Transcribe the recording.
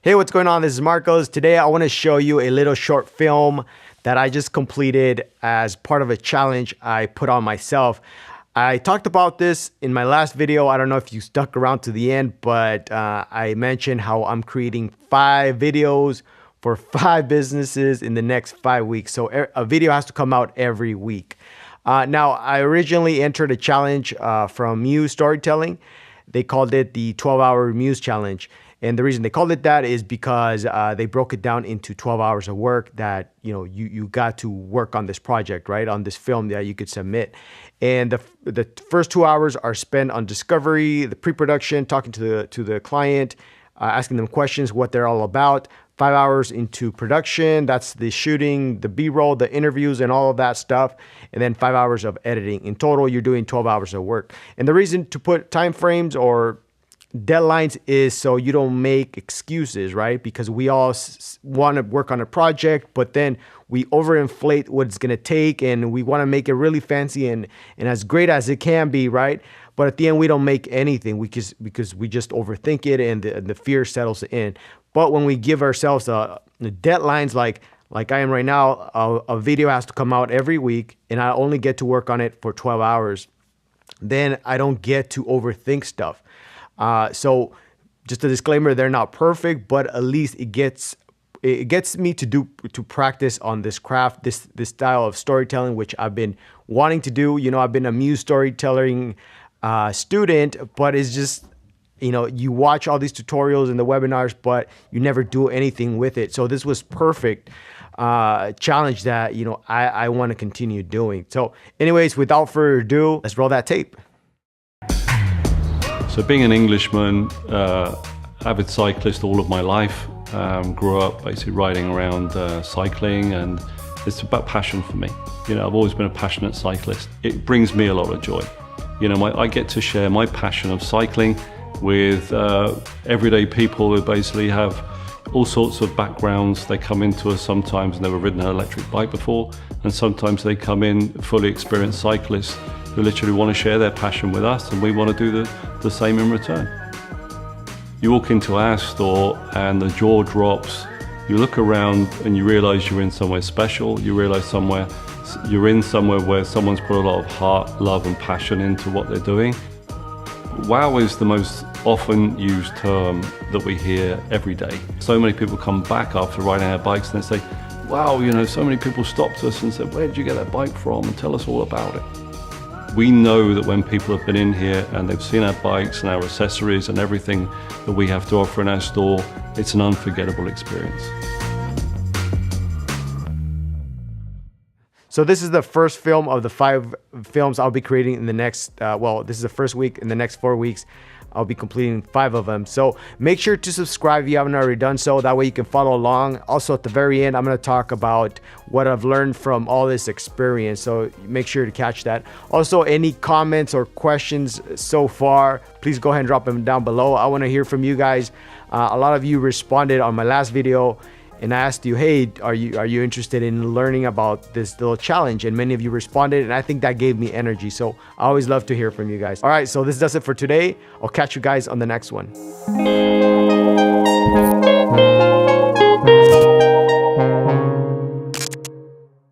Hey, what's going on? This is Marcos. Today I want to show you a little short film that I just completed as part of a challenge I put on myself. I talked about this in my last video. I don't know if you stuck around to the end, but I mentioned how I'm creating 5 videos for 5 businesses in the next 5 weeks. So a video has to come out every week. Now, I originally entered a challenge from Muse Storytelling. They called it the 12-hour Muse Challenge. And the reason they called it that is because they broke it down into 12 hours of work that, you got to work on this project, right? On this film that you could submit. And the first 2 hours are spent on discovery, the pre-production, talking to the client, asking them questions, what they're all about. 5 hours into production, that's the shooting, the B-roll, the interviews, and all of that stuff. And then 5 hours of editing. In total, you're doing 12 hours of work. And the reason to put time frames or deadlines is so you don't make excuses, right? Because we all want to work on a project, but then we overinflate what it's going to take, and we want to make it really fancy and as great as it can be, right? But at the end, we don't make anything because we just overthink it, and the fear settles in. But when we give ourselves the deadlines like I am right now, a video has to come out every week, and I only get to work on it for 12 hours. Then I don't get to overthink stuff. So just a disclaimer, they're not perfect, but at least it gets me to practice on this craft, this style of storytelling, which I've been wanting to do. I've been a Muse Storytelling student, but it's just, you watch all these tutorials and the webinars, but you never do anything with it. So this was perfect challenge that, I want to continue doing. So anyways, without further ado, let's roll that tape. So being an Englishman, avid cyclist all of my life, grew up basically riding around cycling, and it's about passion for me. I've always been a passionate cyclist. It brings me a lot of joy. I get to share my passion of cycling with everyday people who basically have all sorts of backgrounds. They come into us sometimes never ridden an electric bike before, and sometimes they come in fully experienced cyclists who literally want to share their passion with us, and we want to do the same in return. You walk into our store and the jaw drops. You look around and you realize you're in somewhere special. You realize you're in somewhere where someone's put a lot of heart, love, and passion into what they're doing. Wow is the most often used term that we hear every day. So many people come back after riding our bikes and they say, wow, so many people stopped us and said, where did you get that bike from? And tell us all about it. We know that when people have been in here and they've seen our bikes and our accessories and everything that we have to offer in our store, it's an unforgettable experience. So this is the first film of the 5 films I'll be creating in the next, this is the first week. In the next 4 weeks, I'll be completing 5 of them. So make sure to subscribe if you haven't already done so. That way you can follow along. Also at the very end, I'm going to talk about what I've learned from all this experience. So make sure to catch that. Also, any comments or questions so far, please go ahead and drop them down below. I want to hear from you guys. A lot of you responded on my last video, and I asked you, hey, are you interested in learning about this little challenge? And many of you responded, and I think that gave me energy. So I always love to hear from you guys. All right, so this does it for today. I'll catch you guys on the next one.